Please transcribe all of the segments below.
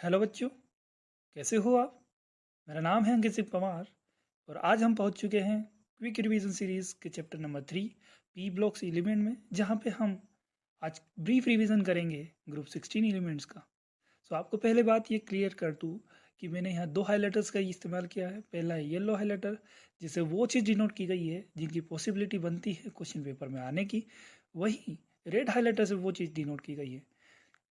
Hello बच्चों, कैसे हो आप? मेरा नाम है अंकित सिंह पवार और आज हम पहुंच चुके हैं क्विक रिवीजन सीरीज के chapter number 3 P blocks element में, जहां पे हम आज ब्रीफ रिवीजन करेंगे ग्रुप 16 एलिमेंट्स का। सो आपको पहले बात ये क्लियर कर दूँ कि मैंने यहाँ दो हाइलाइटर्स का इस्तेमाल किया है। पहला है येलो हाइलाइटर, जिससे वो चीज़ डिनोट की गई है जिनकी पॉसिबिलिटी बनती है क्वेश्चन पेपर में आने की। वहीं रेड हाइलाइटर से वो चीज़ डिनोट की गई है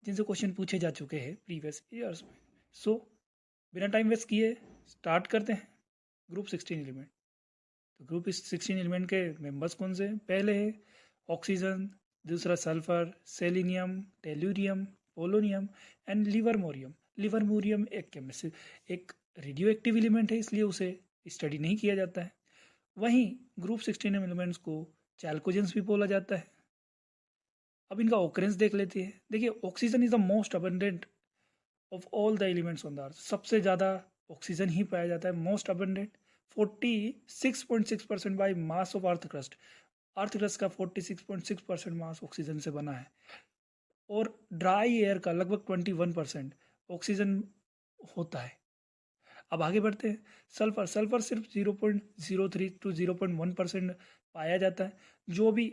जिनसे क्वेश्चन पूछे जा चुके हैं प्रीवियस ईयर्स में। सो बिना टाइम वेस्ट किए स्टार्ट करते हैं ग्रुप 16 एलिमेंट। तो ग्रुप 16 एलिमेंट के मेंबर्स कौन से हैं? पहले है ऑक्सीजन, दूसरा sulphur, selenium, tellurium, polonium and livermorium. Livermorium एक रेडियो एक्टिव एलिमेंट है, इसलिए उसे स्टडी नहीं किया जाता है। वहीं ग्रुप 16 एलिमेंट्स को चैल्कोजेंस भी बोला जाता है। अब इनका ऑकरेंस देख लेते हैं। देखिए, oxygen is the most abundant of all the elements on the earth. सबसे ज़्यादा ऑक्सीजन ही पाया जाता है, most abundant. 46.6% by mass of earth crust. Earth crust का 46.6% मास ऑक्सीजन से बना है। और ड्राई एयर का लगभग 21% ऑक्सीजन होता है। अब आगे बढ़ते हैं। सल्फर सल्फर सिर्फ 0.03 टू 0.1% पाया जाता है। जो भी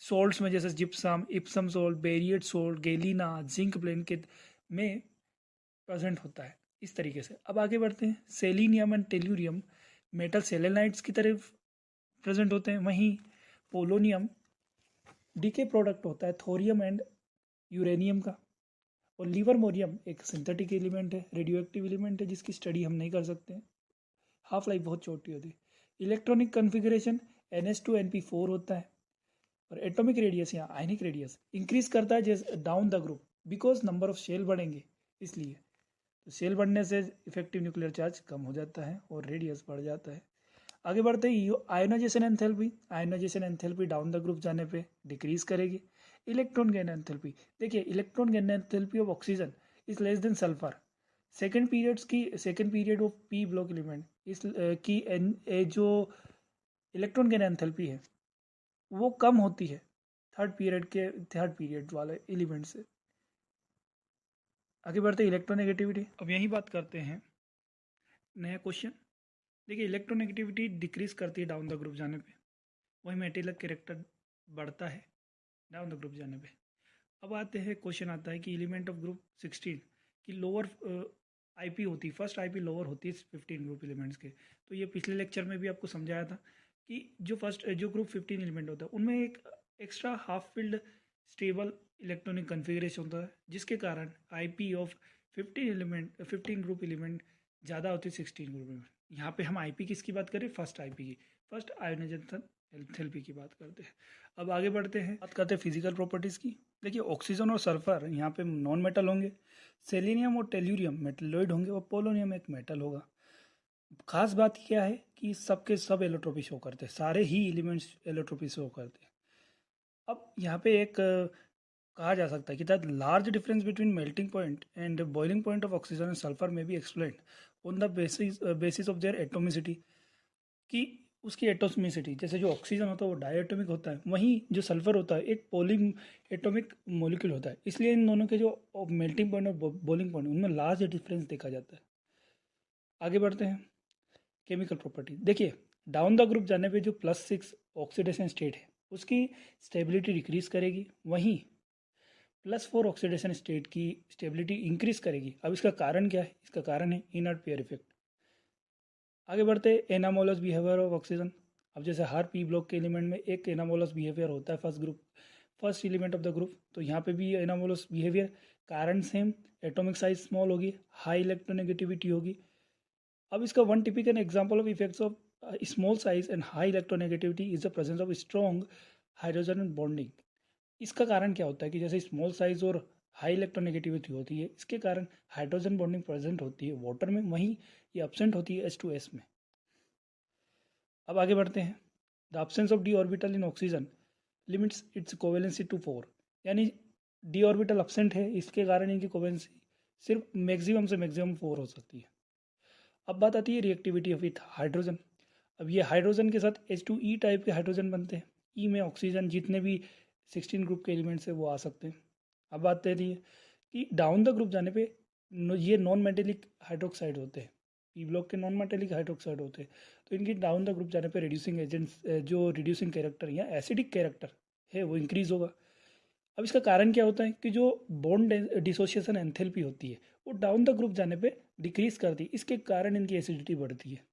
सोल्ट्स में जैसे gypsum, Epsom salt, barite salt, galena, zinc blende में प्रेजेंट होता है। इस तरीके से अब आगे बढ़ते हैं। Selenium and tellurium metal selenites की तरफ प्रेजेंट होते हैं। वहीं पोलोनियम डीके प्रोडक्ट होता है थोरियम एंड यूरेनियम का। और लिवरमोरियम एक सिंथेटिक एलिमेंट है, रेडियो एक्टिव एलिमेंट है, जिसकी स्टडी हम नहीं कर सकते हैं। हाफ लाइफ बहुत छोटी होती है। इलेक्ट्रॉनिक कन्फिग्रेशन NH2NP4 होता है। और एटॉमिक रेडियस या आयनिक रेडियस इंक्रीज करता है जैसे down the group, because number of shell बढ़ेंगे इसलिए। तो सेल बढ़ने से इफेक्टिव न्यूक्लियर चार्ज कम हो जाता है और रेडियस बढ़ जाता है। आगे बढ़ते हैं। Ionisation enthalpy. Ionisation enthalpy down the group जाने पे डिक्रीज करेगी। Electron gain enthalpy. देखिए, electron gain enthalpy of oxygen is less than sulphur. Second period of P block element इस की जो इलेक्ट्रॉन गेन एंथैल्पी है वो कम होती है थर्ड पीरियड वाले एलिमेंट से। आगे बढ़ते हैं। इलेक्ट्रोनेगेटिविटी। अब यही बात करते हैं नया क्वेश्चन। देखिए, इलेक्ट्रोनेगेटिविटी डिक्रीज करती है डाउन द ग्रुप जाने पे। वही मेटेरियल कैरेक्टर बढ़ता है डाउन द ग्रुप जाने पे। अब आते हैं, क्वेश्चन आता है कि एलिमेंट ऑफ ग्रुप 16 की लोअर आईपी होती है, फर्स्ट आईपी लोअर होती है 15 ग्रुप एलिमेंट्स के। तो ये पिछले लेक्चर में भी आपको समझाया था कि जो ग्रुप 15 एलिमेंट होता है उनमें एक extra half field stable electronic configuration होता है, जिसके कारण आईपी ऑफ 15 ग्रुप एलिमेंट ज़्यादा होती है 16 ग्रुप एलिमेंट। यहाँ पे हम आईपी किसकी बात करें? फर्स्ट आईपी की, फर्स्ट आयोनाइजेशन एंथैल्पी की बात करते हैं। अब आगे बढ़ते हैं, बात करते हैं फिजिकल प्रॉपर्टीज़ की। देखिए, ऑक्सीजन और सल्फर यहाँ पे नॉन मेटल होंगे। सेलेनियम और टेल्यूरियम मेटलॉइड होंगे और पोलोनियम एक मेटल होगा। खास बात क्या है कि सबके सब एलोट्रोपी शो करते हैं, सारे ही एलिमेंट्स एलोट्रोपी शो करते हैं। अब यहाँ पे एक कहा जा सकता है कि that large difference between melting point and boiling point of oxygen and sulphur में be explain on the basis of their atomicity. कि उसकी एटोमिसिटी, जैसे जो ऑक्सीजन होता है वो डायटोमिक होता है, वहीं जो सल्फर होता है एक पोली एटोमिक मोलिक्यूल होता है, इसलिए इन दोनों के जो मेल्टिंग पॉइंट और बॉइलिंग पॉइंट उनमें लार्ज डिफरेंस देखा जाता है। आगे बढ़ते हैं। Chemical property. देखिए, डाउन द ग्रुप जाने पे जो +6 ऑक्सीडेशन स्टेट है उसकी स्टेबिलिटी डिक्रीज करेगी। वहीं +4 ऑक्सीडेशन स्टेट की स्टेबिलिटी इंक्रीज करेगी। अब इसका कारण क्या है? इसका कारण है इनर्ट पेयर इफेक्ट। आगे बढ़ते हैं। Anomalous behaviour of oxygen. अब जैसे हर पी ब्लॉक के एलिमेंट में एक एनामोलस बिहेवियर होता है first element of the group, तो यहाँ पे भी एनामोलस बिहेवियर। कारण सेम, एटॉमिक साइज स्मॉल होगी, हाई इलेक्ट्रोनेगेटिविटी होगी। अब इसका one typical example of effects of small size and high electronegativity is the presence of strong hydrogen bonding. इसका कारण क्या होता है कि जैसे स्मॉल साइज और हाई इलेक्ट्रोनेगेटिविटी होती है, इसके कारण हाइड्रोजन बॉन्डिंग प्रेजेंट होती है वाटर में, वहीं ये एब्सेंट होती है H2S में। अब आगे बढ़ते हैं। The absence of D orbital in oxygen limits its covalency to 4। यानी डी ऑर्बिटल एब्सेंट है, इसके कारण इनकी कोवेलेंसी सिर्फ मैक्सिमम से मैक्सिमम 4 हो सकती है। अब बात आती है रिएक्टिविटी ऑफ विथ हाइड्रोजन। अब ये हाइड्रोजन के साथ H2E टाइप के हाइड्रोजन बनते हैं। ई में ऑक्सीजन जितने भी 16 ग्रुप के एलिमेंट्स है वो आ सकते हैं। अब बात आती है कि डाउन द ग्रुप जाने पे ये नॉन मेटेलिक हाइड्रोक्साइड होते हैं, पी ब्लॉक के नॉन मेटेलिक हाइड्रोक्साइड होते हैं। तो इनकी डाउन द ग्रुप जाने पे रिड्यूसिंग एजेंट्स, जो रिड्यूसिंग कैरेक्टर या एसिडिक कैरेक्टर है वो इंक्रीज होगा। अब इसका कारण क्या होता है कि जो बॉन्ड डिसोसिएशन एंथैल्पी होती है वो डाउन द ग्रुप जाने पे डिक्रीज करती है, इसके कारण इनकी एसिडिटी बढ़ती है।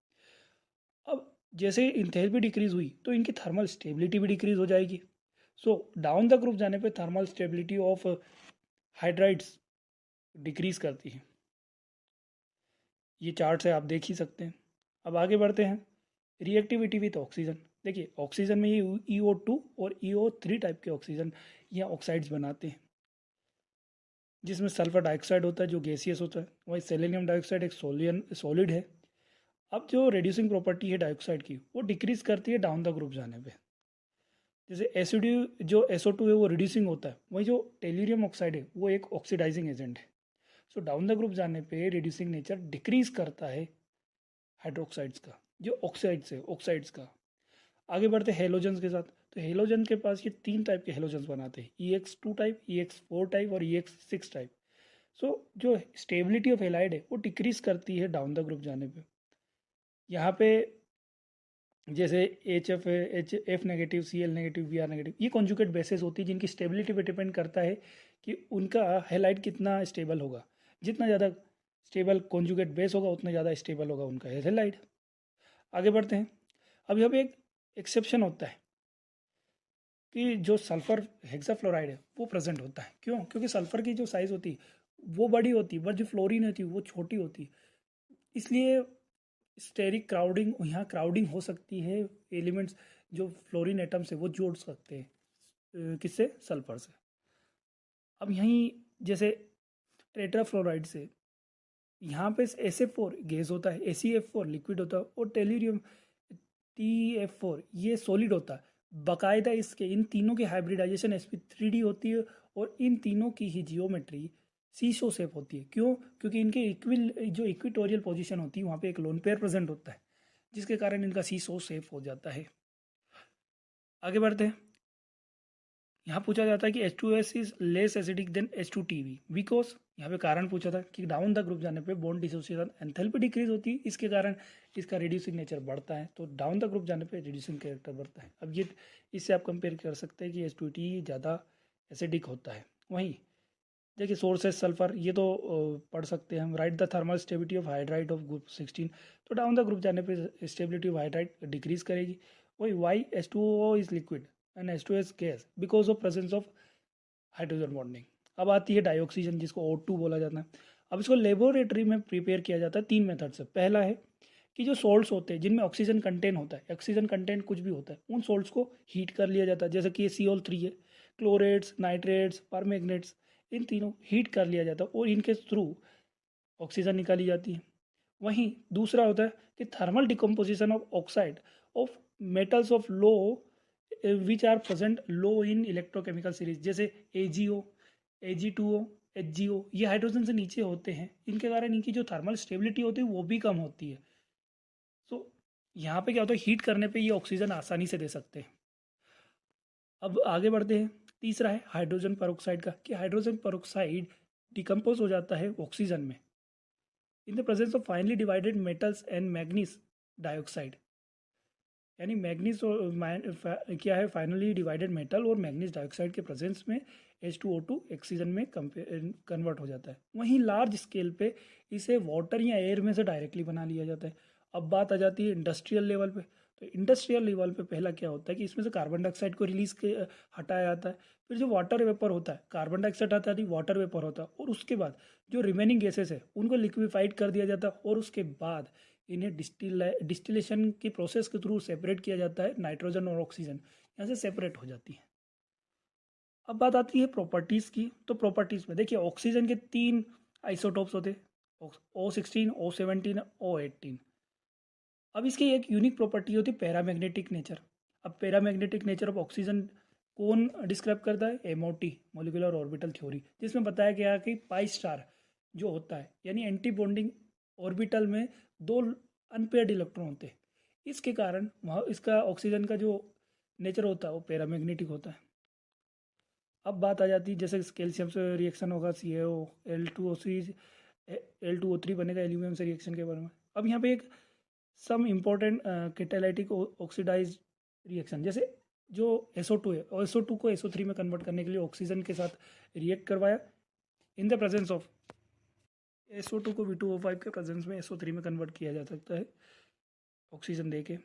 अब जैसे इंथैल्पी डिक्रीज हुई तो इनकी थर्मल स्टेबिलिटी भी डिक्रीज हो जाएगी। सो डाउन द ग्रुप जाने पे thermal stability of hydrides decrease करती है। ये चार्ट से आप देख ही सकते हैं। अब आगे बढ़ते हैं, रिएक्टिविटी विथ ऑक्सीजन। देखिए ऑक्सीजन में ये EO2 और EO3 टाइप के ऑक्सीजन या ऑक्साइड्स बनाते हैं, जिसमें सल्फर डाइऑक्साइड होता है जो गैसियस होता है, वही सेलेनियम डाइऑक्साइड एक सॉलिड है। अब जो रेड्यूसिंग प्रॉपर्टी है डाइऑक्साइड की वो डिक्रीज करती है डाउन द ग्रुप जाने पे। जैसे एसिडी जो SO2 है वो रिड्यूसिंग होता है, वही जो टेल्यूरियम ऑक्साइड है वो एक ऑक्सीडाइजिंग एजेंट है। सो डाउन द ग्रुप जाने पे रिड्यूसिंग नेचर डिक्रीज करता है हाइड्रोक्साइड्स का, जो ऑक्साइड्स का। आगे बढ़ते हैं हेलोजन्स के साथ। तो हेलोजन के पास ये 3 टाइप के हेलोजन्स बनाते हैं, EX2 टाइप, EX4 टाइप और EX6 टाइप। सो जो स्टेबिलिटी ऑफ हेलाइड है वो डिक्रीज करती है डाउन द ग्रुप जाने पे। यहाँ पे जैसे F negative, Cl negative, Br negative, ये कॉन्जुगेट बेसेस होती है जिनकी स्टेबिलिटी पे डिपेंड करता है कि उनका हेलाइड कितना स्टेबल होगा। जितना ज़्यादा स्टेबल कॉन्जुगेट बेस होगा उतना ज़्यादा स्टेबल होगा उनका हेलाइड। आगे बढ़ते हैं। अब यहाँ पे एक एक्सेप्शन होता है कि जो सल्फर हेक्साफ्लोराइड है वो प्रेजेंट होता है। क्यों? क्योंकि सल्फर की जो साइज़ होती है वो बड़ी होती है, बट जो फ्लोरीन होती है वो छोटी होती है। इसलिए स्टेरिक क्राउडिंग, यहाँ क्राउडिंग हो सकती है, एलिमेंट्स जो फ्लोरीन एटम्स है वो जोड़ सकते हैं किससे? सल्फर से। अब यहीं जैसे टेट्राफ्लोराइड से यहाँ पे SF4 गैस होता है, ACF4 लिक्विड होता है और टेल्यूरियम TF4 ये सॉलिड होता है। बाकायदा इसके इन तीनों की हाइब्रिडाइजेशन sp3d होती है और इन तीनों की ही जियोमेट्री सीसो शेप होती है। क्यों? क्योंकि इनके जो इक्विटोरियल पोजीशन होती है वहाँ पे एक लोन पेयर प्रेजेंट होता है, जिसके कारण इनका सीसो शेप हो जाता है। आगे बढ़ते हैं। यहाँ पूछा जाता है कि H2S is less acidic then H2TB because, यहाँ पे कारण पूछा था कि डाउन द ग्रुप जाने पे बॉन्ड डिसोसिएशन एंथैल्पी डिक्रीज होती है, इसके कारण इसका रिड्यूसिंग नेचर बढ़ता है। तो डाउन द ग्रुप जाने पे रिड्यूसिंग कैरेक्टर बढ़ता है। अब ये इससे आप कंपेयर कर सकते हैं कि H2T ज़्यादा एसिडिक होता है। वहीं देखिए सोर्सेस सल्फर ये तो पढ़ सकते हैं हम। Right the thermal stability of hydride of group 16। तो डाउन द ग्रुप जाने पे स्टेबिलिटी ऑफ हाइड्राइड डिक्रीज करेगी। वही why H2O is liquid and H2S gas because of presence of hydrogen bonding. अब आती है डाइऑक्सीजन जिसको O2 बोला जाता है। अब इसको लेबोरेटरी में प्रिपेयर किया जाता है 3 मेथड से। पहला है कि जो सॉल्ट्स होते हैं जिनमें ऑक्सीजन कंटेंट होता है, ऑक्सीजन कंटेंट कुछ भी होता है, उन सॉल्ट्स को हीट कर लिया जाता है। जैसे कि CO3 है, क्लोरेट्स, नाइट्रेट्स, परमैंगनेट्स, इन तीनों हीट कर लिया जाता है और इनके थ्रू ऑक्सीजन निकाली जाती है। वहीं दूसरा होता है कि thermal decomposition of oxide of metals of low which are present low in electrochemical series, जैसे AgO, Ag2O, HgO, ये हाइड्रोजन से नीचे होते हैं, इनके कारण इनकी जो थर्मल स्टेबिलिटी होती है वो भी कम होती है। सो यहाँ पे क्या होता है, हीट करने पे ये ऑक्सीजन आसानी से दे सकते हैं। अब आगे बढ़ते हैं। तीसरा है हाइड्रोजन पेरोक्साइड का, कि हाइड्रोजन पेरोक्साइड डिकम्पोज हो जाता है ऑक्सीजन में in the presence of finally divided metals and manganese dioxide. यानी मैग्नीज क्या है, फाइनली डिवाइडेड मेटल और मैग्नीज डाइऑक्साइड के प्रेजेंस में H2O2 ऑक्सीजन में कन्वर्ट हो जाता है। वहीं लार्ज स्केल पे इसे वाटर या एयर में से डायरेक्टली बना लिया जाता है। अब बात आ जाती है इंडस्ट्रियल लेवल पे। तो इंडस्ट्रियल लेवल पे पहला क्या होता है कि इसमें से कार्बन डाइऑक्साइड को हटाया जाता है। फिर जो वाटर वेपर होता है, कार्बन डाइऑक्साइड आता है, वाटर वेपर होता है, और उसके बाद जो रिमेनिंग गैसेस है उनको लिक्विफाइड कर दिया जाता है और उसके बाद इन्हें डिस्टिलेशन की प्रोसेस के थ्रू सेपरेट किया जाता है। नाइट्रोजन और ऑक्सीजन यहाँ से सेपरेट हो जाती है। अब बात आती है प्रॉपर्टीज़ की। तो प्रॉपर्टीज़ में देखिए ऑक्सीजन के 3 आइसोटोप्स होते हैं, O16, O17, O18। अब इसकी एक यूनिक प्रॉपर्टी होती है पैरामैग्नेटिक नेचर। अब पैरामैग्नेटिक नेचर ऑफ ऑक्सीजन कौन डिस्क्राइब करता है? MOT, मोलिकुलर ऑर्बिटल थ्योरी, जिसमें बताया गया कि पाई स्टार जो होता है यानी एंटी बॉन्डिंग ऑर्बिटल में 2 अनपेयर्ड इलेक्ट्रॉन होते हैं। इसके कारण वहाँ इसका ऑक्सीजन का जो नेचर होता है वो पैरामैग्नेटिक होता है। अब बात आ जाती है जैसे कैल्शियम से रिएक्शन होगा CaO, L2O3 L2O3 बनेगा एल्यूमिनियम से रिएक्शन के बारे में। अब यहाँ पे एक some important catalytic oxidise reaction, जैसे जो SO2 है, SO2 को SO3 में कन्वर्ट करने के लिए ऑक्सीजन के साथ रिएक्ट करवाया in the presence of SO2 को V2O5 के प्रेजेंस में SO3 में कन्वर्ट किया जा सकता है ऑक्सीजन दे के।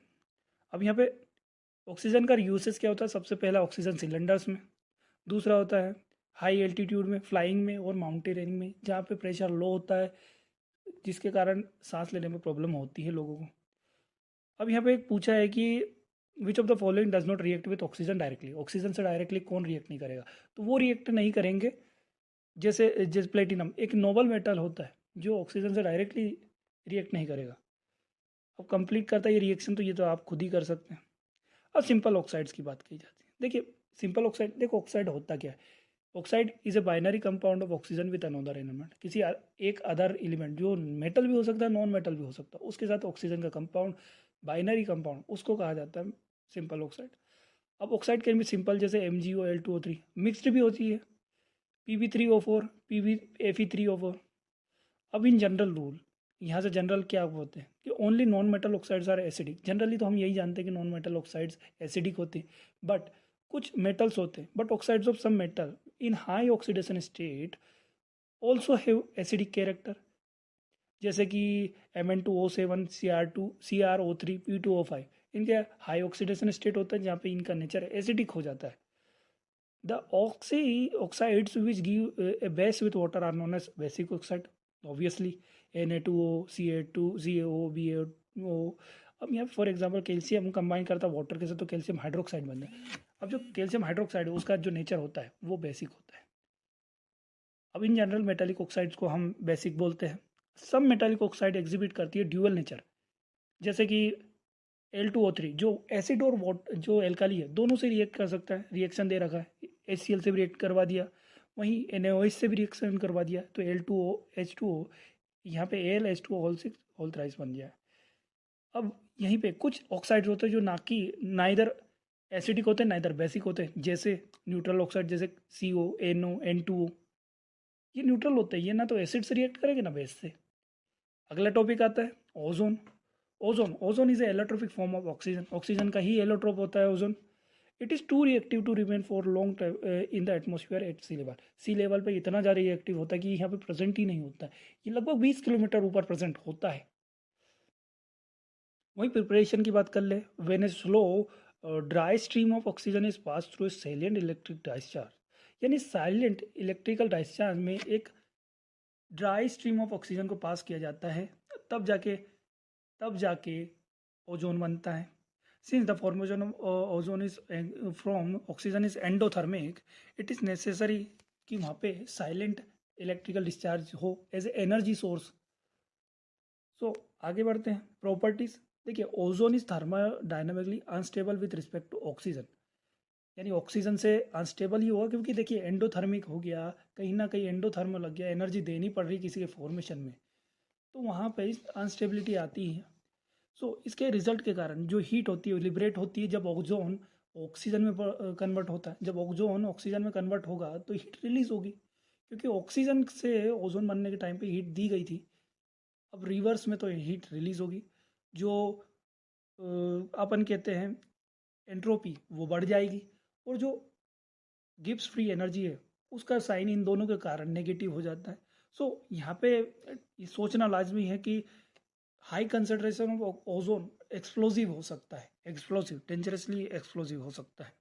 अब यहाँ पे ऑक्सीजन का यूसेज क्या होता है? सबसे पहला ऑक्सीजन सिलेंडर्स में, दूसरा होता है हाई एल्टीट्यूड में, फ्लाइंग में और माउंटेनियरिंग में, जहाँ पे प्रेशर लो होता है जिसके कारण सांस लेने में प्रॉब्लम होती है लोगों को। अब यहाँ पे एक पूछा है कि which of the following does not react with oxygen directly, oxygen से डायरेक्टली कौन रिएक्ट नहीं करेगा? तो वो रिएक्ट नहीं करेंगे जैसे प्लेटिनम एक नोबल मेटल होता है जो ऑक्सीजन से डायरेक्टली रिएक्ट नहीं करेगा। अब कंप्लीट करता है ये रिएक्शन, तो ये तो आप खुद ही कर सकते हैं। अब सिंपल ऑक्साइड्स की बात की जाती है। देखिए सिंपल ऑक्साइड, देखो ऑक्साइड होता क्या है? Oxide is a binary compound of oxygen with another element, किसी एक अदर एलिमेंट जो मेटल भी हो सकता है, नॉन मेटल भी हो सकता है, उसके साथ ऑक्सीजन का कंपाउंड, बाइनरी कंपाउंड, उसको कहा जाता है सिंपल ऑक्साइड। अब ऑक्साइड कैन भी सिंपल, जैसे MgO L2O3, मिक्स्ड भी होती है Pb3O4, Fe3O4। अब इन जनरल रूल, यहाँ से जनरल क्या होते हैं कि only non metal oxides are acidic. Generally तो हम यही जानते हैं कि नॉन मेटल ऑक्साइड्स एसिडिक होते हैं, बट कुछ मेटल्स होते हैं, but oxides of some metal in high oxidation state also have acidic character, जैसे कि Mn2O7, CrO3, P2O5, इनके हाई ऑक्सीडेशन स्टेट होता है जहाँ पे इनका नेचर एसिडिक हो जाता है। The oxides which give a base with water are known as basic oxide, obviously Na2O, Ca2, CaO, BaO। अब यहाँ फॉर एग्जांपल कैल्शियम कंबाइन करता है वाटर के साथ तो कैल्शियम हाइड्रोक्साइड बन जाए। अब जो कैल्शियम हाइड्रोक्साइड है उसका जो नेचर होता है वो बेसिक होता है। अब इन जनरल मेटालिक ऑक्साइड्स को हम बेसिक बोलते हैं। सब मेटालिक ऑक्साइड एग्जिबिट करती है ड्यूअल नेचर, जैसे कि L2O3 जो एसिड और वाटर जो एल्काली है दोनों से रिएक्ट कर सकता है, रिएक्शन दे रखा है, HCl से भी रिएक्ट करवा दिया, वहीं NaOH से भी रिएक्शन करवा दिया, तो L2O H2O, यहाँ पे AlH2O होल थ्राइस बन गया है। अब यहीं पे कुछ ऑक्साइड्स होते हैं जो ना कि नाइदर एसिडिक होते हैं नाइदर बेसिक होते हैं, जैसे न्यूट्रल ऑक्साइड, जैसे CO, NO, N2O, ये न्यूट्रल होते हैं, ये ना तो एसिड से रिएक्ट करेंगे ना बेस से। अगला टॉपिक आता है ozone. Ozone is a allotropic form of oxygen, oxygen का ही एलोट्रोप होता है ozone. It is too reactive to remain for long in the atmosphere at sea level, sea level पे इतना ज़्यादा रिएक्टिव होता है कि यहाँ पे प्रेजेंट ही नहीं होता है, ये लगभग 20 किलोमीटर ऊपर प्रेजेंट होता है। वहीं प्रिपरेशन की बात कर ले, when a slow dry stream of oxygen is pass through a silent electric discharge, यानी साइलेंट इलेक्ट्रिकल डिस्चार्ज में एक ड्राई स्ट्रीम ऑफ ऑक्सीजन को पास किया जाता है, तब जाके ओजोन बनता है। Since the formation of ozone is from oxygen is endothermic, it is necessary कि वहाँ पे साइलेंट इलेक्ट्रिकल डिस्चार्ज हो as a energy source. So आगे बढ़ते हैं प्रॉपर्टीज। देखिए ozone is thermodynamically unstable with respect to oxygen, यानी ऑक्सीजन से अनस्टेबल ही होगा, क्योंकि देखिए एंडोथर्मिक हो गया, कहीं ना कहीं एंडोथर्मल लग गया, एनर्जी देनी पड़ रही किसी के फॉर्मेशन में, तो वहाँ पे अनस्टेबिलिटी आती है। इसके रिजल्ट के कारण जो हीट होती है लिबरेट होती है जब ओजोन ऑक्सीजन में कन्वर्ट होता है। जब ओजोन ऑक्सीजन में कन्वर्ट होगा तो हीट रिलीज होगी, क्योंकि ऑक्सीजन से ओजोन बनने के टाइम पे हीट दी गई थी, अब रिवर्स में तो हीट रिलीज होगी, जो अपन कहते हैं एंट्रोपी, वो बढ़ जाएगी, और जो गिब्स फ्री एनर्जी है उसका साइन इन दोनों के कारण नेगेटिव हो जाता है। यहाँ पे ये सोचना लाजमी है कि high concentration of ozone explosive हो सकता है, एक्सप्लोसिव, डेंजरसली एक्सप्लोसिव हो सकता है।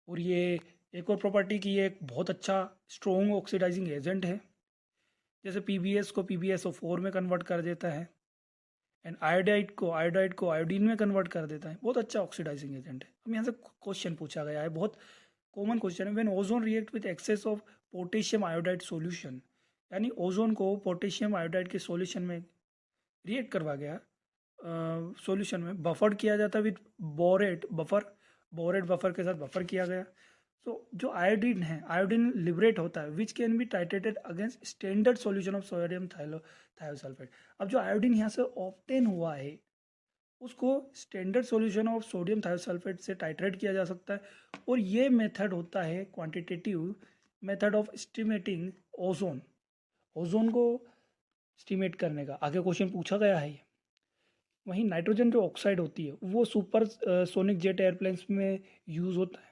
और ये एक और प्रॉपर्टी की, ये एक बहुत अच्छा स्ट्रॉन्ग ऑक्सीडाइजिंग एजेंट है, जैसे PbS को PbSO4 में कन्वर्ट कर देता है, एंड आयोडाइड को आयोडीन में कन्वर्ट कर देता है, बहुत अच्छा ऑक्सीडाइजिंग एजेंट है। अब यहाँ से क्वेश्चन पूछा गया है, बहुत कॉमन क्वेश्चन है, when ozone react with excess of potassium iodide solution, यानी ओजोन को पोटेशियम आयोडाइड के सॉल्यूशन में रिएक्ट करवा गया, सॉल्यूशन में बफर्ड किया जाता है विद बोरेट बफर के साथ बफर किया गया। जो आयोडीन है, आयोडीन लिबरेट होता है which can be titrated against standard solution of sodium thiosulphate. अब जो आयोडीन यहाँ से ऑब्टेन हुआ है उसको standard solution of sodium thiosulphate से टाइट्रेट किया जा सकता है, और ये मेथड होता है quantitative method of estimating ozone. Ozone को एस्टिमेट करने का, आगे क्वेश्चन पूछा गया है ये। वहीं नाइट्रोजन जो ऑक्साइड होती है वो सुपर सोनिक जेट एयरप्लेन्स में यूज़ होता है।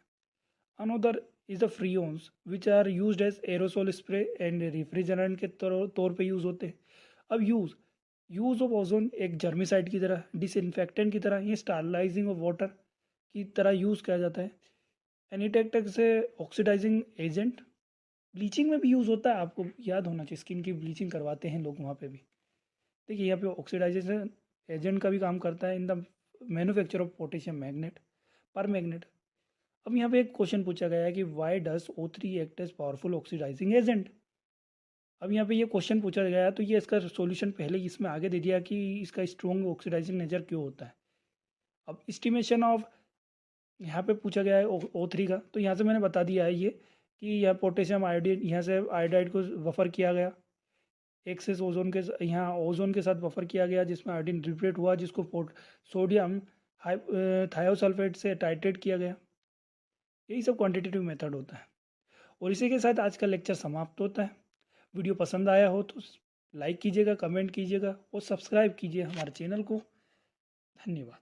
Another is the freons which are used as aerosol spray and refrigerant के तौर पे यूज़ होते हैं। अब यूज़ ऑफ ओजोन एक जर्मिसाइड की तरह, डिसइंफेक्टेंट की तरह, ये स्टरलाइजिंग ऑफ वाटर की तरह यूज़ किया जाता है। एनीटेक्टेक से ऑक्सीडाइजिंग एजेंट, ब्लीचिंग में भी यूज़ होता है, आपको याद होना चाहिए, स्किन की ब्लीचिंग करवाते हैं लोग वहाँ पे भी। देखिए यहाँ पे ऑक्सीडाइजेशन एजेंट का भी काम करता है in the manufacture of potassium magnet per magnet. अब यहाँ पे एक क्वेश्चन पूछा गया है कि why does O3 act as powerful oxidising agent. अब यहाँ पे ये क्वेश्चन पूछा गया है तो ये इसका सॉल्यूशन पहले ही इसमें आगे दे दिया कि इसका स्ट्रॉन्ग ऑक्सीडाइजिंग नेचर क्यों होता है। अब एस्टिमेशन ऑफ यहाँ पे पूछा गया है O3 का, तो यहाँ से मैंने बता दिया है ये कि यह पोटेशियम आयोडीन, यहाँ से आयोडाइड को बफर किया गया, एक्सेस ओजोन के यहाँ ओजोन के साथ बफर किया गया जिसमें आयोडीन रिप्लेट हुआ, जिसको सोडियम थायोसल्फेट से टाइट्रेट किया गया। यही सब क्वांटिटेटिव मेथड होता है। और इसी के साथ आज का लेक्चर समाप्त होता है। वीडियो पसंद आया हो तो लाइक कीजिएगा, कमेंट कीजिएगा और सब्सक्राइब कीजिए हमारे चैनल को। धन्यवाद।